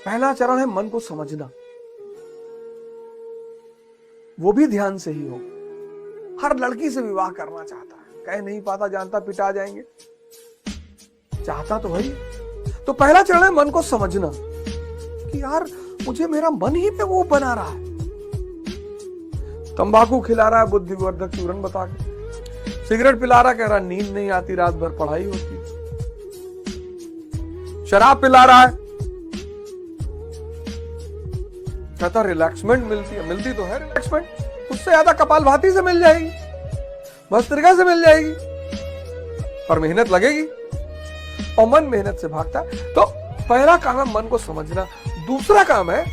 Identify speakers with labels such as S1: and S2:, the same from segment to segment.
S1: पहला चरण है मन को समझना, वो भी ध्यान से ही हो। हर लड़की से विवाह करना चाहता है, कह नहीं पाता, जानता पिटा जाएंगे, चाहता तो वही। तो पहला चरण है मन को समझना कि यार मुझे मेरा मन ही पे वो बना रहा है। तंबाकू खिला रहा है बुद्धिवर्धक चूर्ण बता के, सिगरेट पिला रहा, कह रहा नींद नहीं आती, रात भर पढ़ाई होती, शराब पिला रहा है, कहता रिलैक्समेंट मिलती है, मिलती तो है रिलैक्समेंट, उससे ज्यादा कपालभाति से मिल जाएगी, भस्त्रिका से मिल जाएगी, पर मेहनत लगेगी और मन मेहनत से भागता है। तो पहला काम है मन को समझना। दूसरा काम है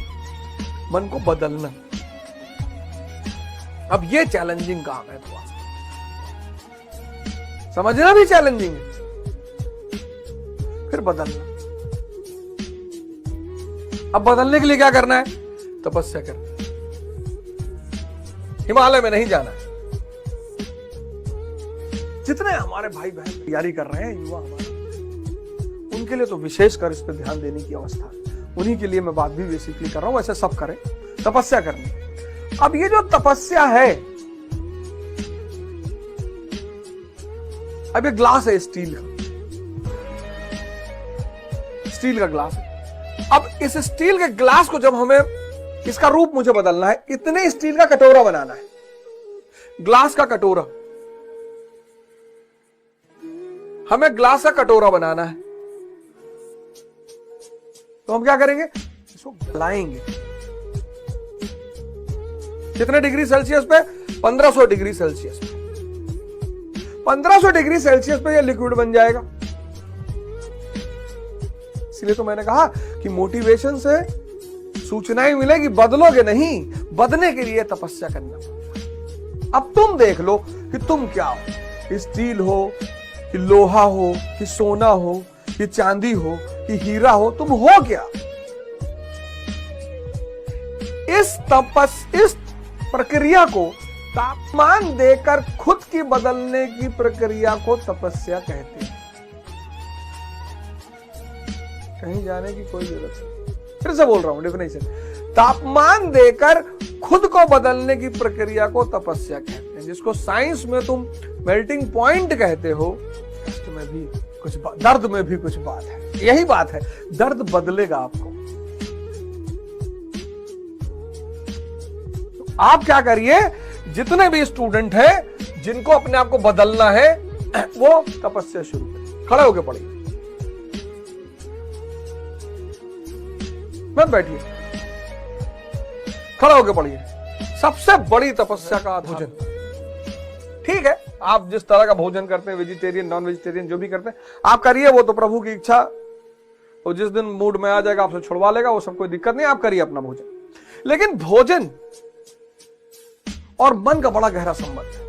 S1: मन को बदलना। अब ये चैलेंजिंग काम है, थोड़ा सा समझना भी चैलेंजिंग है, फिर बदलना। अब बदलने के लिए क्या करना है? तपस्या करना। हिमालय में नहीं जाना। जितने हमारे भाई बहन तैयारी कर रहे हैं, युवा हमारे, उनके लिए तो विशेषकर इस पर ध्यान देने की अवस्था है। उन्हीं के लिए मैं बात भी बेसिकली कर रहा हूं, वैसे सब करें तपस्या करनी। अब ये जो तपस्या है, अब ये ग्लास है स्टील का ग्लास है। अब इस स्टील के ग्लास को जब हमें इसका रूप मुझे बदलना है, इतने स्टील का कटोरा बनाना है, ग्लास का कटोरा, हमें ग्लास का कटोरा बनाना है। तो हम क्या करेंगे? इसको गलाएंगे। कितने डिग्री सेल्सियस पे? 1500 डिग्री सेल्सियस पे। 1500 डिग्री सेल्सियस पे ये लिक्विड बन जाएगा। इसलिए तो मैंने कहा कि मोटिवेशन से सूचनाएं मिलेगी, बदलोगे नहीं, बदलने के लिए तपस्या करना पड़ेगा। अब तुम देख लो कि तुम क्या हो, स्टील हो कि लोहा हो कि सोना हो कि चांदी हो कि हीरा हो, तुम हो क्या? इस प्रक्रिया को, तापमान देकर खुद की बदलने की प्रक्रिया को तपस्या कहते हैं। कहीं जाने की कोई जरूरत नहीं, फिर से बोल रहा हूं डेफिनेशन। तापमान देकर खुद को बदलने की प्रक्रिया को तपस्या कहते हैं, जिसको साइंस में तुम मेल्टिंग पॉइंट कहते हो। कष्ट में भी कुछ बात, दर्द में भी कुछ बात है, यही बात है। दर्द बदलेगा आपको। तो आप क्या करिए, जितने भी स्टूडेंट हैं जिनको अपने आप को बदलना है, वो तपस्या शुरू करें। खड़े होकर पढ़िए, मत बैठिए, खड़ा होकर पढ़िए। सबसे बड़ी तपस्या का भोजन। ठीक है, आप जिस तरह का भोजन करते हैं, वेजिटेरियन नॉन वेजिटेरियन जो भी करते हैं, आप करिए, वो तो प्रभु की इच्छा। वो जिस दिन मूड में आ जाएगा आपसे छुड़वा लेगा, वो सब कोई दिक्कत नहीं, आप करिए अपना भोजन। लेकिन भोजन और मन का बड़ा गहरा संबंध है।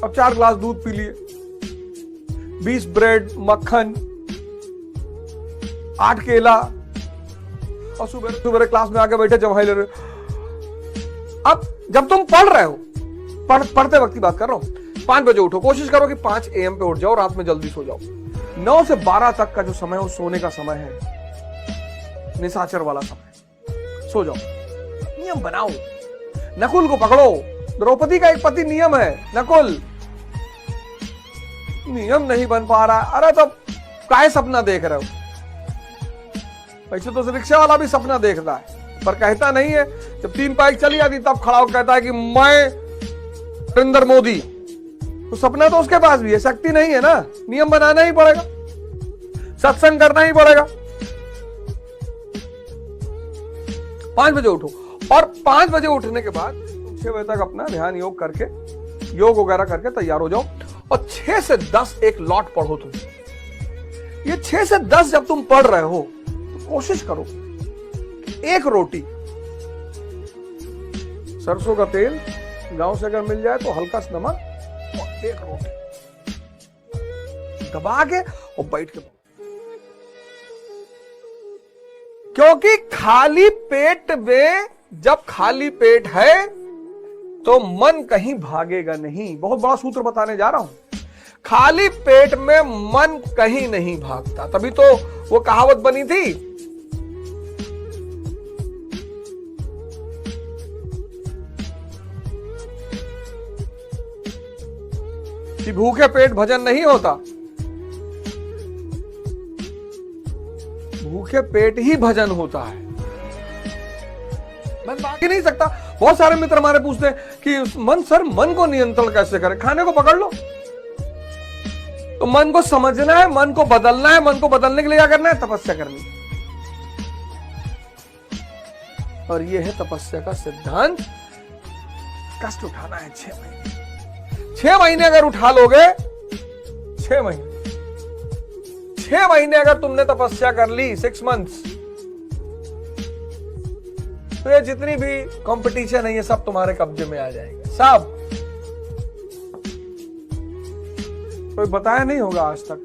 S1: अब 4 ग्लास दूध पी लिए, 20 ब्रेड, मक्खन, 8 केला, और सुबह क्लास में आके बैठे जवाई ले रहे हो। अब जब तुम पढ़ रहे हो, पढ़ते वक्त की बात कर रहा हूं, 5 बजे उठो, कोशिश करो कि 5 AM पे उठ जाओ, रात में जल्दी सो जाओ। 9 से 12 तक का जो समय है वो सोने का समय है, निशाचर वाला समय। सो जाओ, नियम बनाओ। नकुल को पकड़ो, द्रौपदी का एक पति नियम है, नकुल नियम नहीं बन पा रहा। अरे तो काय सपना देख रहे हो? वैसे तो रिक्शा वाला भी सपना देखता है, पर कहता नहीं है। जब 3 बाइक चली जाती तब खड़ा होकर कहता है कि मैं नरेंद्र मोदी। तो सपना तो उसके पास भी है, शक्ति नहीं है ना। नियम बनाना ही पड़ेगा, सत्संग करना ही पड़ेगा। 5 बजे उठो, और 5 बजे उठने के बाद 6 बजे तक अपना ध्यान योग करके, योग वगैरह करके तैयार हो जाओ, और 6 से 10 एक लॉट पढ़ो तुम। ये 6 से 10 जब तुम पढ़ रहे हो, कोशिश करो 1 रोटी, सरसों का तेल गांव से अगर मिल जाए तो हल्का सा नमक, और 1 रोटी दबा के और बैठ के, क्योंकि खाली पेट में, जब खाली पेट है तो मन कहीं भागेगा नहीं। बहुत बड़ा सूत्र बताने जा रहा हूं। खाली पेट में मन कहीं नहीं भागता। तभी तो वो कहावत बनी थी भूखे पेट भजन नहीं होता, भूखे पेट ही भजन होता है। मैं बाकी नहीं सकता। बहुत सारे मित्र हमारे पूछते हैं कि मन को नियंत्रण कैसे करें? खाने को पकड़ लो। तो मन को समझना है, मन को बदलना है। मन को बदलने के लिए क्या करना है? तपस्या करनी। और यह है तपस्या का सिद्धांत। कष्ट उठाना है 6 महीने। 6 महीने अगर उठा लोगे, 6 महीने अगर तुमने तपस्या कर ली, 6 मंथ्स, तो ये जितनी भी कंपटीशन है ये सब तुम्हारे कब्जे में आ जाएगा, सब। कोई बताया नहीं होगा आज तक।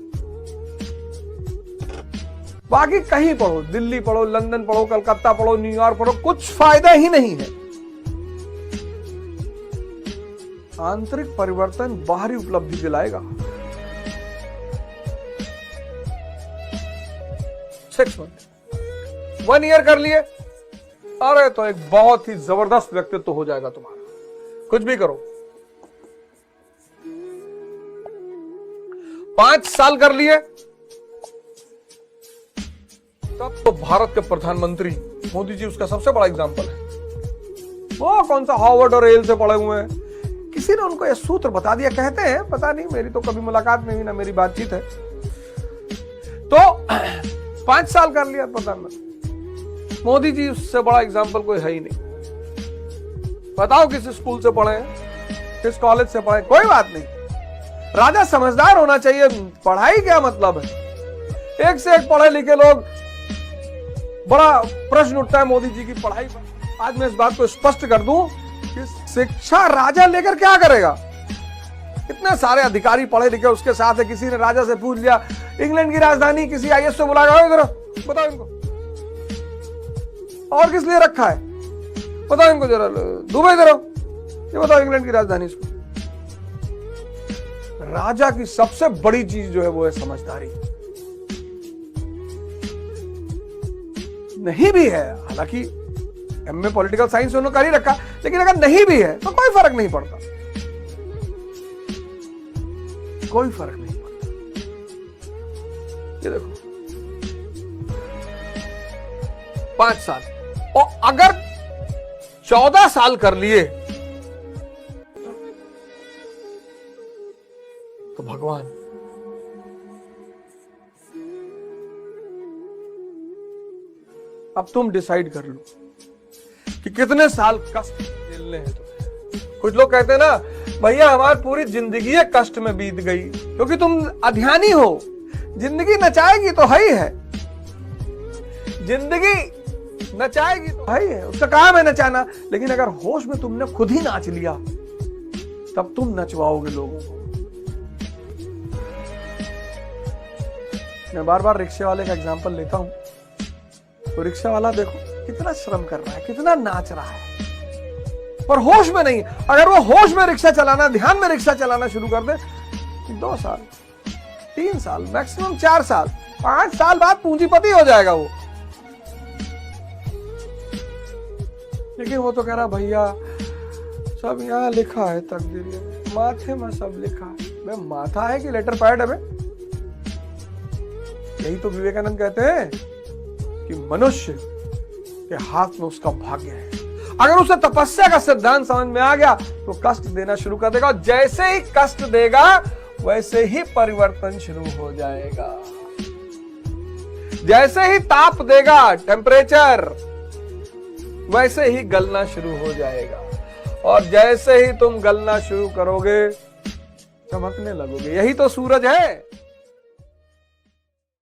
S1: बाकी कहीं पढ़ो, दिल्ली पढ़ो, लंदन पढ़ो, कलकत्ता पढ़ो, न्यूयॉर्क पढ़ो, कुछ फायदा ही नहीं है। आंतरिक परिवर्तन बाहरी उपलब्धि दिलाएगा। 6 मंथ, 1 ईयर कर लिए, अरे तो एक बहुत ही जबरदस्त व्यक्तित्व हो जाएगा तुम्हारा। कुछ भी करो। 5 साल कर लिए, तब तो भारत के प्रधानमंत्री मोदी जी उसका सबसे बड़ा एग्जांपल है। वो कौन सा हार्वर्ड और येल से पढ़े हुए हैं, किसी ने उनको यह सूत्र बता दिया। कहते हैं, पता नहीं, मेरी तो कभी मुलाकात नहीं हुई, ना मेरी बातचीत है। तो 5 साल कर लिया प्रधानमंत्री मोदी जी, उससे बड़ा एग्जाम्पल कोई है ही नहीं। बताओ किस स्कूल से पढ़े हैं, किस कॉलेज से पढ़े, कोई बात नहीं। राजा समझदार होना चाहिए। पढ़ाई क्या मतलब है? एक से एक पढ़े लिखे लोग, बड़ा प्रश्न उठता है मोदी जी की पढ़ाई पर। आज मैं इस बात को स्पष्ट कर दूं कि शिक्षा राजा लेकर क्या करेगा? इतने सारे अधिकारी पढ़े लिखे उसके साथ है। किसी ने राजा से पूछ लिया इंग्लैंड की राजधानी, किसी आईएएस से बुलाया, इधर बताओ इनको, और किस लिए रखा है बताओ इनको, जरा दुबई इधर, ये बताओ इंग्लैंड की राजधानी इसको। राजा की सबसे बड़ी चीज जो है वो है समझदारी। नहीं भी है, हालांकि एमए पॉलिटिकल साइंस उन्होंने कर ही रखा, लेकिन अगर नहीं भी है तो कोई फर्क नहीं पड़ता, कोई फर्क नहीं पड़ता। ये देखो 5 साल, और अगर 14 साल कर लिए तो भगवान, अब तुम डिसाइड कर लो कि कितने साल कष्ट झेलने हैं तुम्हें। कुछ लोग कहते हैं ना, भैया हमारी पूरी जिंदगी कष्ट में बीत गई, क्योंकि तुम अध्यानी हो। जिंदगी नचाएगी तो है ही है, जिंदगी नचाएगी तो है ही है, उसका काम है नचाना। लेकिन अगर होश में तुमने खुद ही नाच लिया, तब तुम नचवाओगे लोगों को। मैं बार बार रिक्शे वाले का एग्जांपल लेता हूं, तो रिक्शा वाला देखो कितना श्रम कर रहा है, कितना नाच रहा है, पर होश में नहीं। अगर वो होश में रिक्शा चलाना, ध्यान में रिक्शा चलाना शुरू कर दे, 2 साल, 3 साल, मैक्सिमम 4 साल, 5 साल बाद पूंजीपति हो जाएगा वो। लेकिन वो तो कह रहा भैया सब यहाँ लिखा है, तकदीर माथे में सब लिखा है। मैं माथा है कि लेटर पैड है बे? यही तो विवेकानंद कहते हैं कि मनुष्य के हाथ में उसका भाग्य है। अगर उसे तपस्या का सिद्धांत समझ में आ गया तो कष्ट देना शुरू कर देगा, और जैसे ही कष्ट देगा वैसे ही परिवर्तन शुरू हो जाएगा। जैसे ही ताप देगा, टेम्परेचर, वैसे ही गलना शुरू हो जाएगा। और जैसे ही तुम गलना शुरू करोगे, चमकने लगोगे। यही तो सूरज है।